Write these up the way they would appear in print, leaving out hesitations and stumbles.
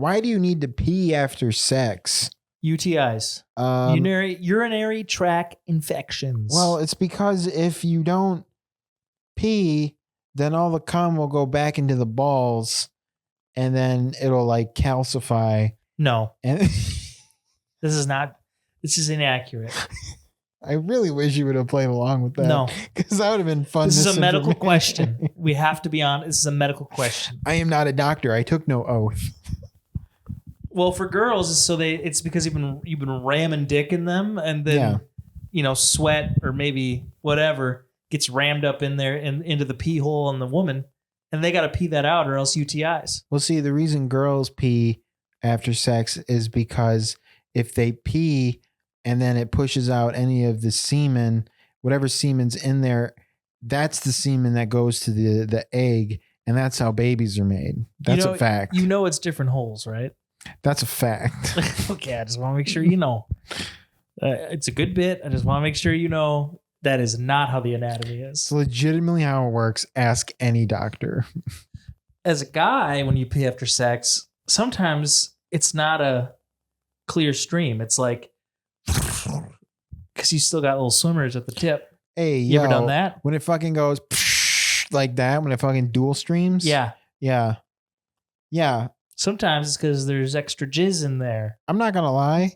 Why do you need to pee after sex? UTIs. Urinary tract infections. Well, it's because if you don't pee, then all the cum will go back into the balls and then it'll like calcify. No. And this is inaccurate. I really wish you would have played along with that. No. Because that would have been fun. This is a medical question. We have to be honest. This is a medical question. I am not a doctor. I took no oath. Well, for girls, it's because you've been ramming dick in them, and then sweat or maybe whatever gets rammed up in there and into the pee hole on the woman, and they got to pee that out or else UTIs. Well, see, the reason girls pee after sex is because if they pee and then it pushes out any of the semen, whatever semen's in there, that's the semen that goes to the egg, and that's how babies are made. That's a fact. You know it's different holes, right? That's a fact. Okay, I just want to make sure you know. It's a good bit. I just want to make sure you know that is not how the anatomy is. It's legitimately how it works. Ask any doctor. As a guy, when you pee after sex, sometimes it's not a clear stream. It's like, because you still got little swimmers at the tip. Hey, you ever done that? When it fucking goes like that, when it fucking dual streams? Yeah. Yeah. Yeah. Sometimes it's because there's extra jizz in there. I'm not going to lie.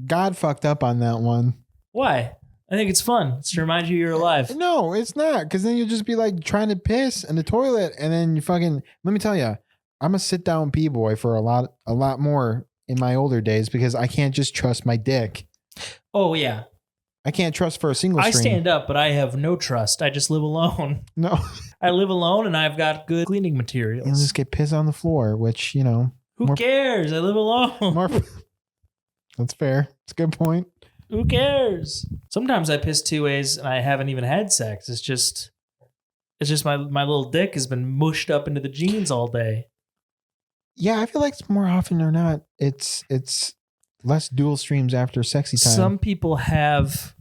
God fucked up on that one. Why? I think it's fun. It's to remind you you're alive. No, it's not. Because then you'll just be like trying to piss in the toilet. And then you fucking, let me tell you, I'm a sit down pee boy for a lot more in my older days because I can't just trust my dick. Oh, yeah. I can't trust for a single stream. I stand up, but I have no trust. I just live alone. No. I live alone and I've got good cleaning materials. You'll just get pissed on the floor, which, Who cares? I live alone. That's fair. It's a good point. Who cares? Sometimes I piss two ways and I haven't even had sex. It's just my little dick has been mushed up into the jeans all day. Yeah, I feel like it's more often or not. It's less dual streams after sexy time. Some people have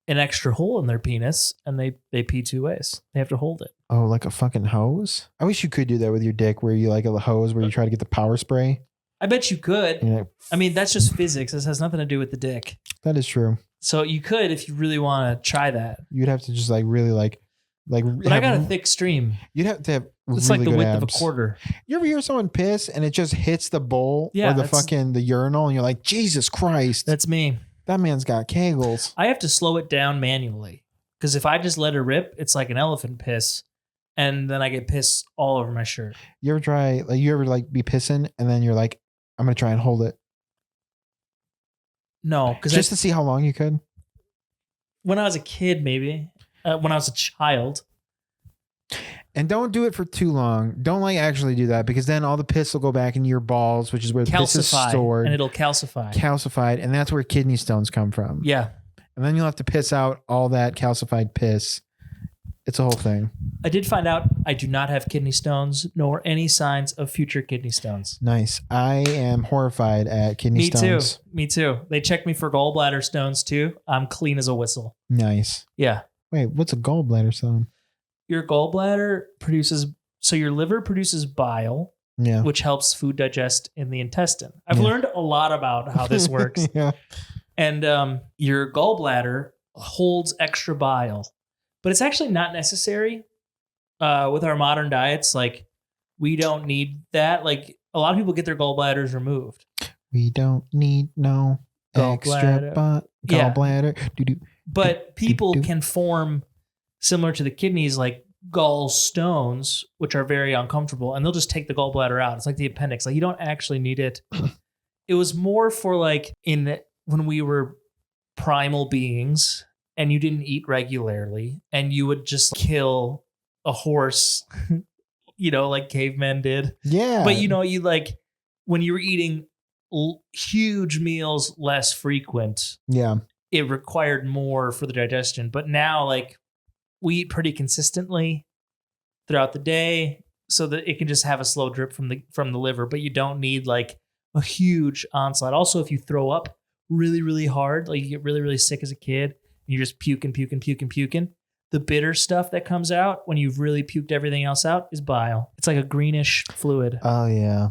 an extra hole in their penis and they pee two ways. They have to hold it. Oh, like a fucking hose? I wish you could do that with your dick where you like a hose where you try to get the power spray. I bet you could. Like, I mean, that's just physics. This has nothing to do with the dick. That is true. So you could if you really want to try that. You'd have to just like really like. But I got a thick stream. You'd have to have it's really like the good width abs. of a quarter. You ever hear someone piss and it just hits the bowl or the urinal and you're like, Jesus Christ. That's me. That man's got kegels. I have to slow it down manually because if I just let it rip, it's like an elephant piss. And then I get piss all over my shirt. You ever be pissing and then you're like, I'm going to try and hold it. No. Just to see how long you could? When I was a kid, maybe. When I was a child. And don't do it for too long. Don't actually do that because then all the piss will go back into your balls, which is where the piss is stored. And it'll calcify. Calcified. And that's where kidney stones come from. Yeah. And then you'll have to piss out all that calcified piss. It's a whole thing. I did find out I do not have kidney stones, nor any signs of future kidney stones. Nice. I am horrified at kidney stones. Me too. They checked me for gallbladder stones too. I'm clean as a whistle. Nice. Yeah. Wait, what's a gallbladder stone? Your gallbladder your liver produces bile, which helps food digest in the intestine. I've learned a lot about how this works. Yeah. And your gallbladder holds extra bile. But it's actually not necessary with our modern diets. Like, we don't need that. Like, a lot of people get their gallbladders removed. We don't need no extra gallbladder. Yeah. But people can form, similar to the kidneys, like gallstones, which are very uncomfortable. And they'll just take the gallbladder out. It's like the appendix. Like, you don't actually need it. It was more for like when we were primal beings. And you didn't eat regularly, and you would just kill a horse, like cavemen did. Yeah. But you like when you were eating huge meals, less frequent. Yeah. It required more for the digestion. But now, like, we eat pretty consistently throughout the day, so that it can just have a slow drip from the liver. But you don't need like a huge onslaught. Also, if you throw up really, really hard, like you get really, really sick as a kid. You're just puking. The bitter stuff that comes out when you've really puked everything else out is bile. It's like a greenish fluid. Oh, yeah.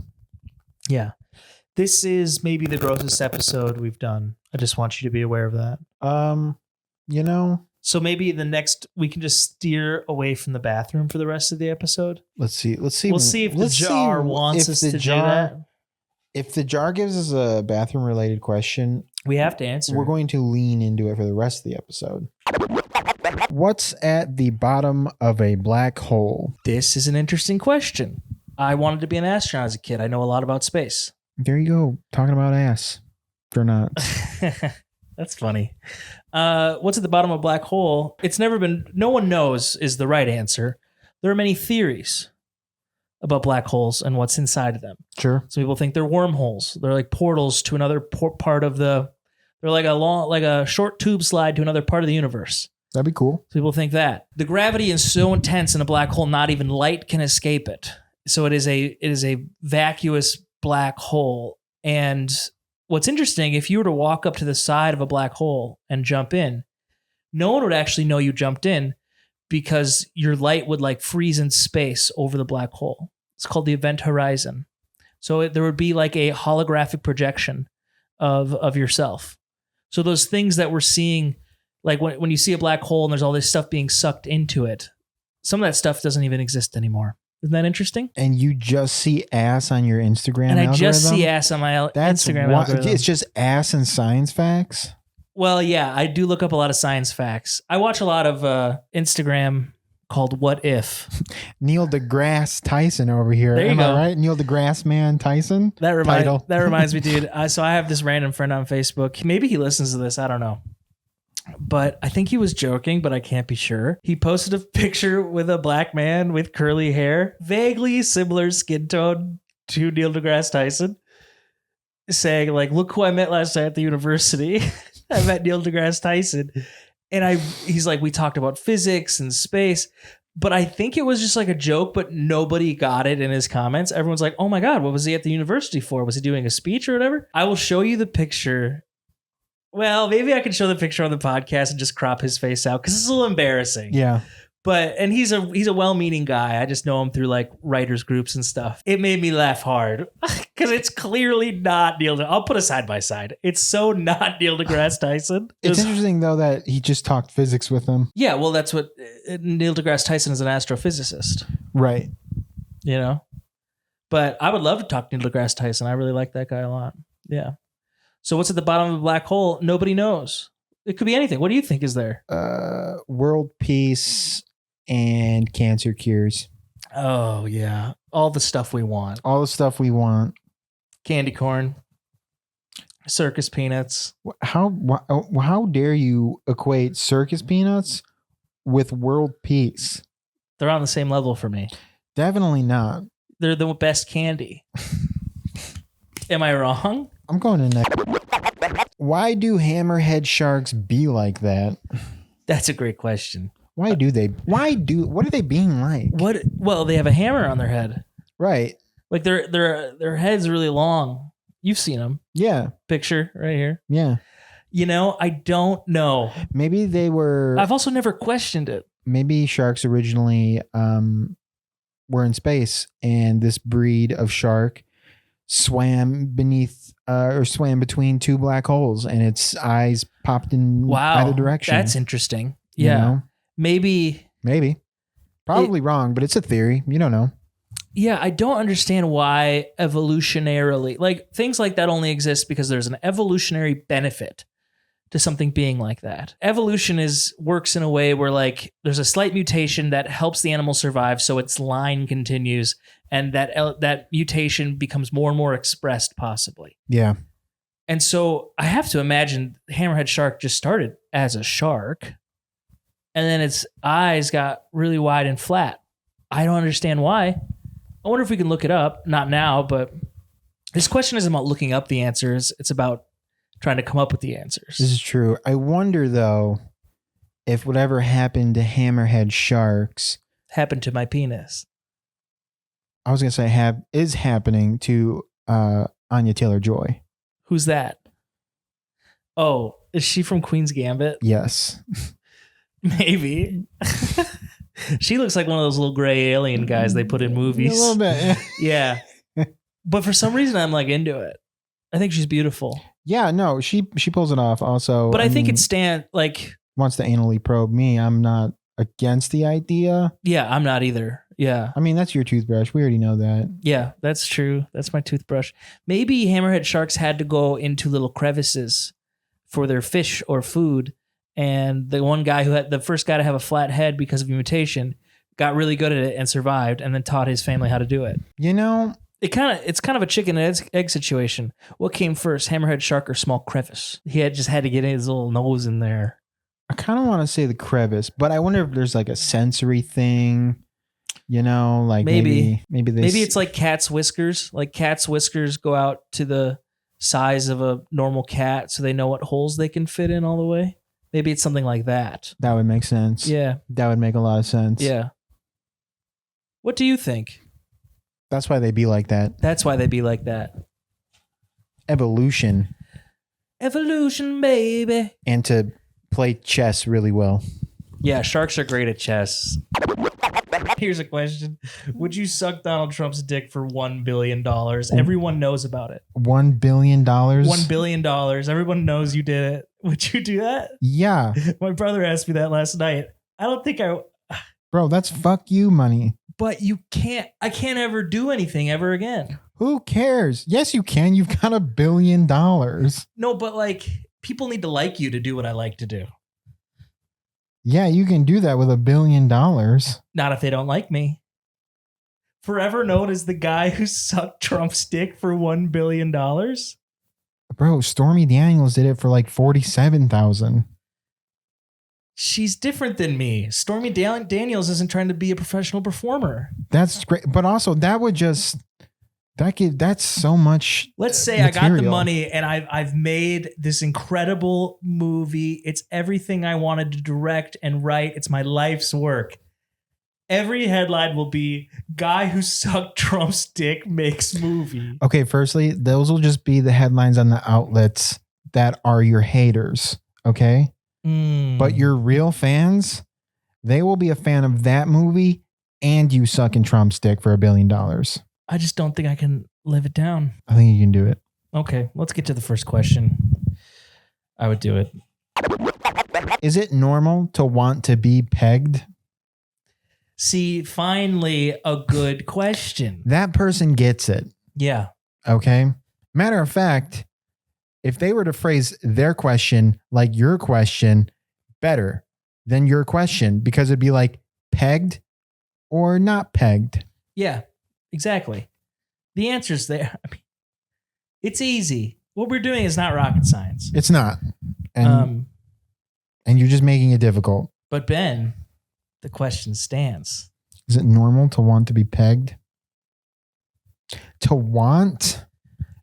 Yeah. This is maybe the grossest episode we've done. I just want you to be aware of that. You know, So maybe the next we can just steer away from the bathroom for the rest of the episode. let's see. We'll see if the jar wants us to do that. If the jar gives us a bathroom related question, We have to answer. we're going to lean into it for the rest of the episode. What's at the bottom of a black hole? This is an interesting question. I wanted to be an astronaut as a kid. I know a lot about space. There you go. Talking about ass. Or not. That's funny. What's at the bottom of a black hole? It's never been, no one knows is the right answer. There are many theories about black holes and what's inside of them. Sure. Some people think they're wormholes. They're like portals to another part of they're like a short tube slide to another part of the universe. That'd be cool. Some people think that. The gravity is so intense in a black hole, not even light can escape it. So it is a vacuous black hole. And what's interesting, if you were to walk up to the side of a black hole and jump in, no one would actually know you jumped in because your light would like freeze in space over the black hole. It's called the event horizon. So there would be like a holographic projection of yourself. So those things that we're seeing, like when you see a black hole and there's all this stuff being sucked into it, some of that stuff doesn't even exist anymore. Isn't that interesting? And you just see ass on your Instagram And I algorithm? just see ass on my Instagram algorithm. It's just ass and science facts? Well, yeah, I do look up a lot of science facts. I watch a lot of Instagram called What If. Neil deGrasse Tyson over here. There you Am go. I right? Neil deGrasse Man Tyson? That Title. reminds me, dude. So I have this random friend on Facebook. Maybe he listens to this. I don't know. But I think he was joking, but I can't be sure. He posted a picture with a black man with curly hair, vaguely similar skin tone to Neil deGrasse Tyson, saying like, look who I met last night at the university. I met Neil deGrasse Tyson. And he's like, we talked about physics and space. But I think it was just like a joke, but nobody got it in his comments. Everyone's like, oh my God, what was he at the university for? Was he doing a speech or whatever? I will show you the picture. Well, maybe I can show the picture on the podcast and just crop his face out because it's a little embarrassing. Yeah. And he's a well-meaning guy. I just know him through like writers groups and stuff. It made me laugh hard because it's clearly not Neil. I'll put it side by side. It's so not Neil deGrasse Tyson. It's interesting though that he just talked physics with him. Yeah, well, that's what Neil deGrasse Tyson is, an astrophysicist. Right. You know? But I would love to talk to Neil deGrasse Tyson. I really like that guy a lot. Yeah. So what's at the bottom of a black hole? Nobody knows. It could be anything. What do you think is there? World peace and cancer cures. Oh, yeah. All the stuff we want. All the stuff we want. Candy corn. Circus peanuts. How dare you equate circus peanuts with world peace? They're on the same level for me. Definitely not. They're the best candy. Am I wrong? I'm going in next. Why do hammerhead sharks be like that? That's a great question. What are they being like? Well, they have a hammer on their head. Right. Like their head's really long. You've seen them. Yeah. Picture right here. Yeah. You know, I don't know. Maybe they were. I've also never questioned it. Maybe sharks originally were in space, and this breed of shark swam between two black holes, and its eyes popped in either direction. That's interesting. Yeah. You know? Maybe. Probably wrong, but it's a theory. You don't know. Yeah, I don't understand why evolutionarily, like things like that only exist because there's an evolutionary benefit to something being like that. Evolution works in a way where like there's a slight mutation that helps the animal survive so its line continues, and that mutation becomes more and more expressed possibly. Yeah. And so I have to imagine hammerhead shark just started as a shark and then its eyes got really wide and flat. I don't understand why. I wonder if we can look it up. Not now, but this question isn't about looking up the answers. It's about trying to come up with the answers. This is true. I wonder though if whatever happened to hammerhead sharks happened to my penis. I was going to say is happening to Anya Taylor-Joy. Who's that? Oh, is she from Queen's Gambit? Yes. Maybe. She looks like one of those little gray alien guys they put in movies. A little bit. Yeah. But for some reason, I'm like into it. I think she's beautiful. Yeah, no, she pulls it off also. But I think it's like wants to anally probe me. I'm not against the idea. Yeah, I'm not either. Yeah. I mean, that's your toothbrush. We already know that. Yeah, that's true. That's my toothbrush. Maybe hammerhead sharks had to go into little crevices for their fish or food. And the one guy who had the first guy to have a flat head because of a mutation got really good at it and survived and then taught his family how to do it. You know, it's kind of a chicken and egg situation. What came first, hammerhead shark or small crevice? He just had to get his little nose in there. I kind of want to say the crevice, but I wonder if there's like a sensory thing, you know, like maybe it's like cat's whiskers. Like cat's whiskers go out to the size of a normal cat so they know what holes they can fit in all the way. Maybe it's something like that. That would make sense. Yeah. That would make a lot of sense. Yeah. What do you think? That's why they be like that. That's why they be like that. Evolution. Evolution, baby. And to play chess really well. Yeah, sharks are great at chess. Here's a question. Would you suck Donald Trump's dick for $1 billion? Everyone knows about it. $1 billion? $1 billion. Everyone knows you did it. Would you do that? Yeah. My brother asked me that last night. I don't think I... Bro, that's fuck you money. But I can't ever do anything ever again. Who cares? Yes, you can. You've got $1 billion. No, but like people need to like you to do what I like to do. Yeah, you can do that with $1 billion. Not if they don't like me. Forever known as the guy who sucked Trump's dick for $1 billion. Bro, Stormy Daniels did it for like 47,000. She's different than me. Stormy Daniels isn't trying to be a professional performer. That's great. But also that's so much. Let's say material. I got the money and I've made this incredible movie. It's everything I wanted to direct and write. It's my life's work. Every headline will be guy who sucked Trump's dick makes movie. Okay, firstly, those will just be the headlines on the outlets that are your haters. Okay. But your real fans, they will be a fan of that movie and you sucking Trump's dick for $1 billion. I just don't think I can live it down. I think you can do it. Okay, let's get to the first question. I would do it. Is it normal to want to be pegged? See, finally, a good question. That person gets it. Yeah. Okay. Matter of fact, if they were to phrase their question like your question better than your question, because it'd be like pegged or not pegged. Yeah, exactly. The answer's there. I mean, it's easy. What we're doing is not rocket science. It's not. And you're just making it difficult. But Ben, the question stands. Is it normal to want to be pegged? To want?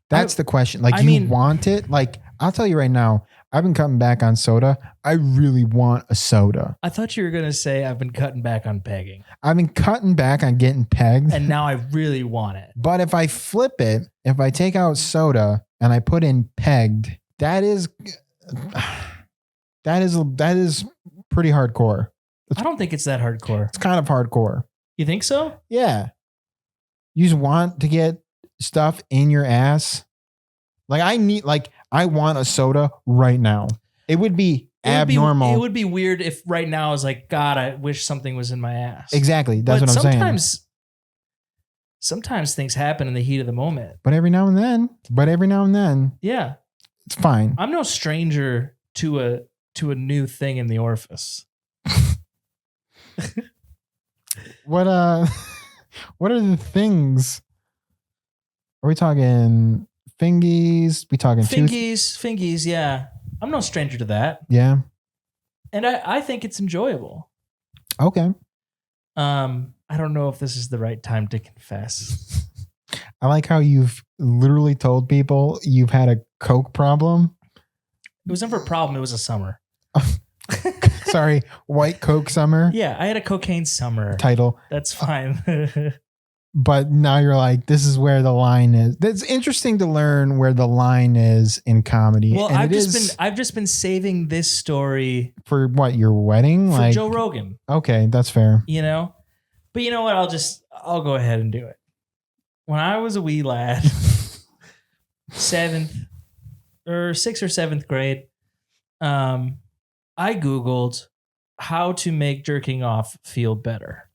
That's the question. Like, you want it? Like, I'll tell you right now, I've been cutting back on soda. I really want a soda. I thought you were going to say I've been cutting back on pegging. I've been cutting back on getting pegged. And now I really want it. But if I flip it, if I take out soda and I put in pegged, that is pretty hardcore. I don't think it's that hardcore. It's kind of hardcore. You think so? Yeah. You just want to get stuff in your ass. Like I want a soda right now. It would be abnormal. It would be weird if right now I was like, God, I wish something was in my ass. Exactly. That's what I'm saying. Sometimes things happen in the heat of the moment. But every now and then. Yeah. It's fine. I'm no stranger to a new thing in the orifice. What are the things? Are we talking fingies? We talking fingies? Yeah, I'm no stranger to that. Yeah, and I think it's enjoyable. Okay. I don't know if this is the right time to confess. I like how you've literally told people you've had a Coke problem. It was never a problem. It was a summer. Sorry, White Coke summer. Yeah, I had a cocaine summer title. That's fine. But now you're like, this is where the line is. It's interesting to learn where the line is in comedy. Well, and I've just been saving this story for what, your wedding? For Joe Rogan. Okay, that's fair. You know? But you know what? I'll go ahead and do it. when I was a wee lad, 6th or 7th grade, I Googled how to make jerking off feel better.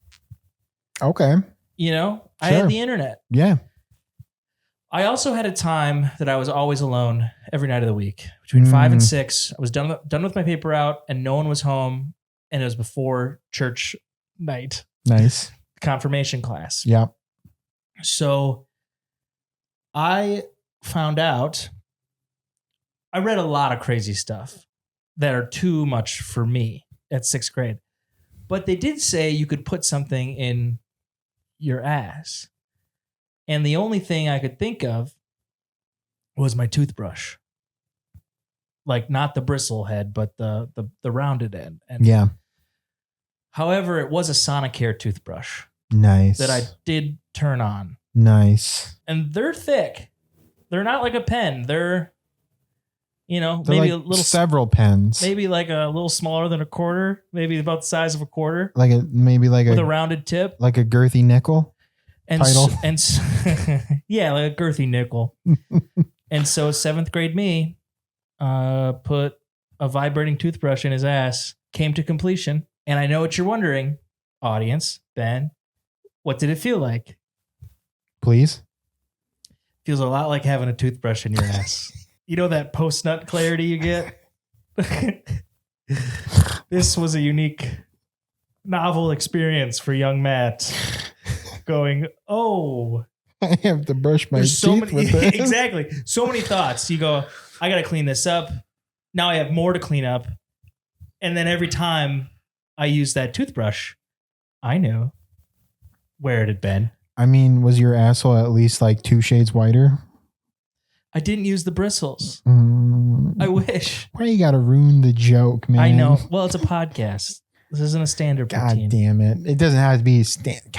Okay. You know, I Sure. had the internet. Yeah. I also had a time that I was always alone every night of the week. Between 5 and 6, I was done with my paper out and no one was home. And it was before church night. Nice. Confirmation class. Yeah. So I found out, I read a lot of crazy stuff that are too much for me at 6th grade. But they did say you could put something in your ass. And the only thing I could think of was my toothbrush. Like not the bristle head, but the rounded end. And yeah. However, it was a Sonicare toothbrush. Nice. That I did turn on. Nice. And they're thick. They're not like a pen. They're, They're maybe like a little several pens. Maybe like a little smaller than a quarter. Maybe about the size of a quarter. With a rounded tip. Like a girthy nickel. And title. Yeah, like a girthy nickel. And so 7th grade me put a vibrating toothbrush in his ass, came to completion. And I know what you're wondering, audience, Ben. What did it feel like? Please. Feels a lot like having a toothbrush in your ass. You know that post-nut clarity you get? This was a unique, novel experience for young Matt. Going, oh. I have to brush my teeth with it. Exactly. So many thoughts. You go, I got to clean this up. Now I have more to clean up. And then every time I use that toothbrush, I knew where it had been. I mean, was your asshole at least like 2 shades whiter? I didn't use the bristles. I wish. Why you got to ruin the joke, man? I know. Well, it's a podcast. This isn't a stand-up routine. God damn it. It doesn't have to be a stand.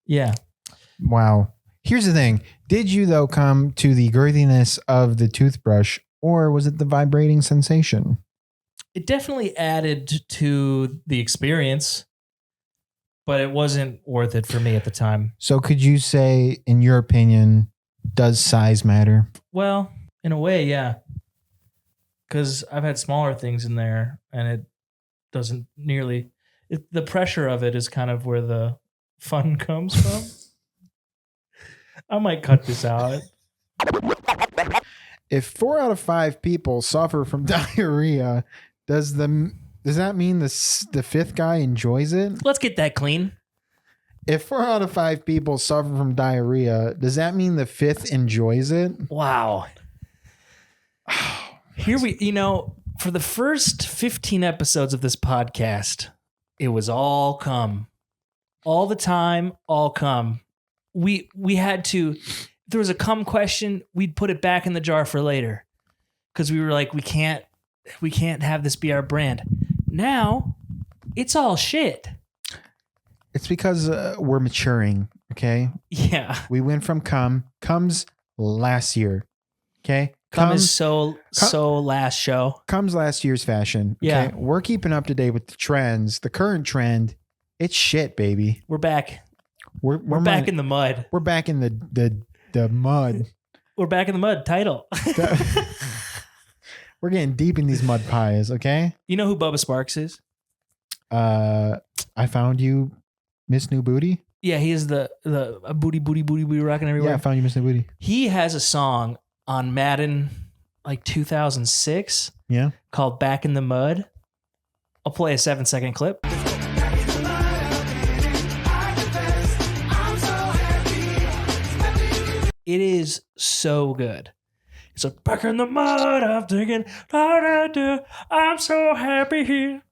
Yeah. Wow. Here's the thing. Did you, though, come to the girthiness of the toothbrush, or was it the vibrating sensation? It definitely added to the experience, but it wasn't worth it for me at the time. So could you say, in your opinion, does size matter? Well, in a way, yeah. Because I've had smaller things in there, and it doesn't nearly... the pressure of it is kind of where the fun comes from. I might cut this out. If 4 out of 5 people suffer from diarrhea, does that mean the 5th guy enjoys it? Let's get that clean. If 4 out of 5 people suffer from diarrhea, does that mean the 5th enjoys it? Wow. Here we, for the first 15 episodes of this podcast, it was all cum. All the time, all cum. We had to, if there was a cum question, we'd put it back in the jar for later. Because we were like, we can't have this be our brand. Now, it's all shit. It's because we're maturing, okay? Yeah. We went from cum. Cum's last year, okay? Cum is so last show. Cum's last year's fashion, okay? Yeah. We're keeping up to date with the trends. The current trend, it's shit, baby. We're back. We're back in the mud. We're back in the mud. We're back in the mud. Title. We're getting deep in these mud pies, okay? You know who Bubba Sparks is? I found you, Miss New Booty. Yeah, he is the booty rocking everywhere. Yeah, I found you, Miss New Booty. He has a song on Madden, like 2006. Yeah. Called "Back in the Mud." I'll play a 7-second clip. It is so good. It's like, back in the mud, I'm thinking, I'm so happy here.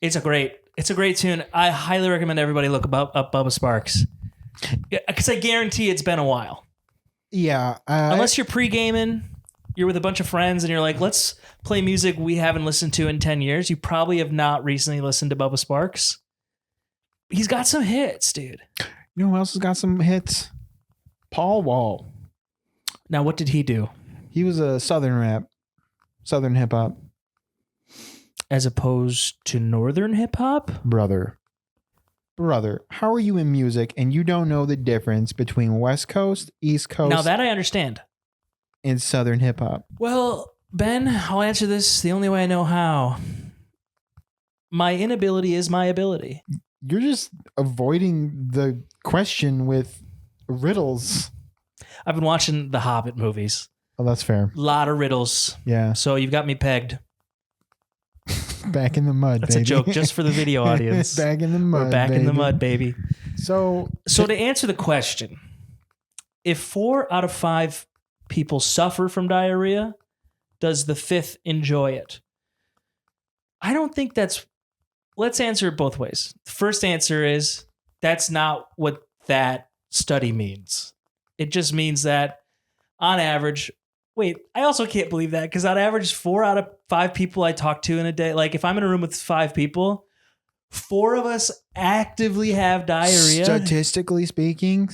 It's a great tune. I highly recommend everybody look up Bubba Sparks. Because I guarantee it's been a while. Yeah. Unless you're pre-gaming, you're with a bunch of friends and you're like, let's play music we haven't listened to in 10 years. You probably have not recently listened to Bubba Sparks. He's got some hits, dude. You know who else has got some hits? Paul Wall. Now, what did he do? He was a Southern rap, Southern hip hop. As opposed to Northern hip hop? Brother. brother, how are you in music and you don't know the difference between West Coast, East Coast, Now that I understand. and Southern hip hop? Well, Ben, I'll answer this the only way I know how. My inability is my ability. You're just avoiding the question with riddles. I've been watching the Hobbit movies. Oh, that's fair. A lot of riddles. Yeah. So you've got me pegged. Back in the mud, That's baby. a joke just for the video audience. Back in the mud, We're back in the mud, baby. So to answer the question, if 4 out of 5 people suffer from diarrhea, does the 5th enjoy it? I don't think that's... Let's answer it both ways. The first answer is that's not what that study means. It just means that on average... Wait, I also can't believe that because on average, 4 out of 5 people I talk to in a day, like if I'm in a room with 5 people, 4 of us actively have diarrhea. Statistically speaking,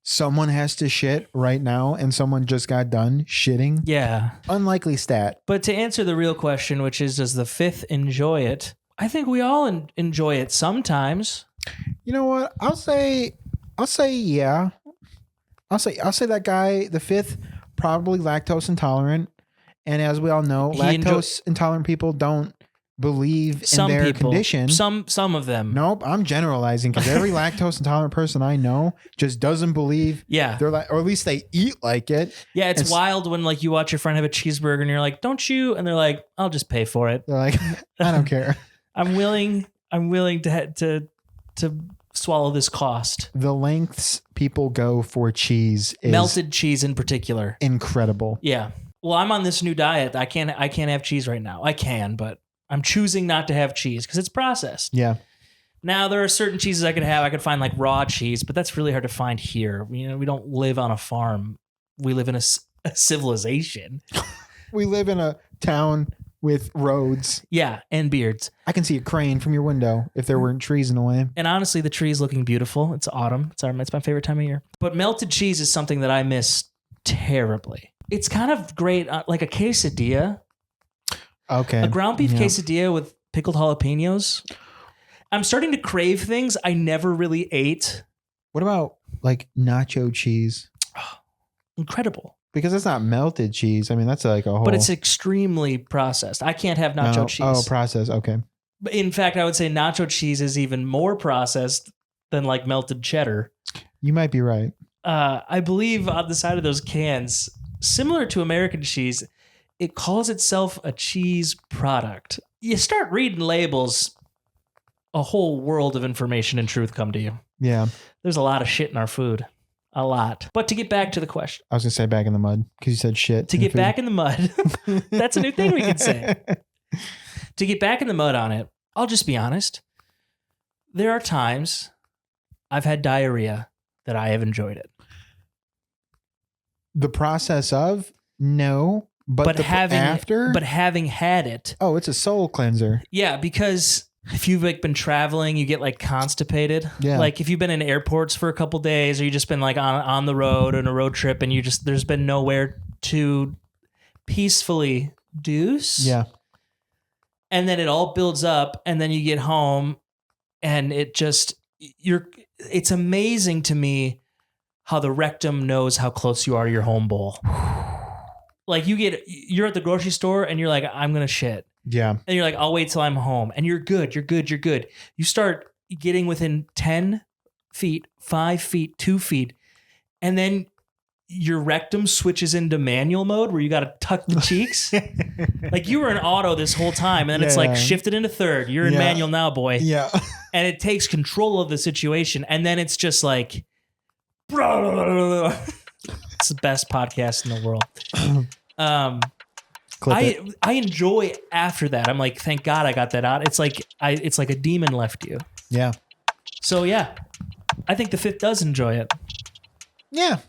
someone has to shit right now and someone just got done shitting. Yeah. Unlikely stat. But to answer the real question, which is, does the 5th enjoy it? I think we all enjoy it sometimes. You know what? I'll say yeah. I'll say that guy, the 5th, probably lactose intolerant. And as we all know, lactose intolerant people don't believe in their condition. Some of them. Nope, I'm generalizing because every lactose intolerant person I know just doesn't believe. Yeah. They're like, or at least they eat like it. Yeah, it's wild when like you watch your friend have a cheeseburger and you're like, "Don't you?" And they're like, "I'll just pay for it." They're like, "I don't care. I'm willing to swallow this cost." The lengths people go for cheese is melted cheese in particular. Incredible. Yeah. Well, I'm on this new diet. I can't have cheese right now. I can, but I'm choosing not to have cheese because it's processed. Yeah. Now there are certain cheeses I could have. I could find like raw cheese, but that's really hard to find here. You know, we don't live on a farm. We live in a civilization. We live in a town with roads. Yeah, and beards. I can see a crane from your window if there weren't trees in the way. And honestly, the tree's looking beautiful. It's autumn. It's my favorite time of year. But melted cheese is something that I miss terribly. It's kind of great, like a quesadilla. Okay. A ground beef quesadilla with pickled jalapenos. I'm starting to crave things I never really ate. What about like nacho cheese? Incredible. Because it's not melted cheese. I mean, that's like a whole... But it's extremely processed. I can't have nacho cheese. Oh, processed. Okay. In fact, I would say nacho cheese is even more processed than like melted cheddar. You might be right. I believe on the side of those cans, similar to American cheese, it calls itself a cheese product. You start reading labels, a whole world of information and truth come to you. Yeah. There's a lot of shit in our food. A lot. But to get back to the question. I was going to say back in the mud because you said shit. To get back in the mud. That's a new thing we can say. To get back in the mud on it, I'll just be honest. There are times I've had diarrhea that I have enjoyed it. The process of? No. But having had it. Oh, it's a soul cleanser. Yeah, because if you've like been traveling, you get like constipated. Yeah. Like if you've been in airports for a couple days, or you just been like on the road on a road trip, and there's been nowhere to peacefully deuce. Yeah. And then it all builds up, and then you get home, and it's amazing to me how the rectum knows how close you are to your home bowl. Like you're at the grocery store and you're like, I'm going to shit. Yeah. And you're like, I'll wait till I'm home. And you're good. You start getting within 10 feet, 5 feet, 2 feet. And then your rectum switches into manual mode where you got to tuck the cheeks. Like you were in auto this whole time. And then it's like shifted into third. You're in manual now, boy. Yeah. And it takes control of the situation. And then it's just like, it's the best podcast in the world. I enjoy after that. I'm like, thank God I got that out. It's like a demon left you. Yeah. So yeah, I think the 5th does enjoy it. Yeah.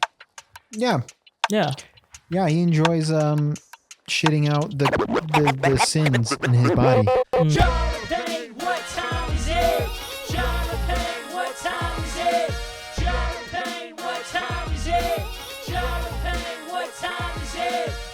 Yeah. Yeah. Yeah. He enjoys shitting out the sins in his body.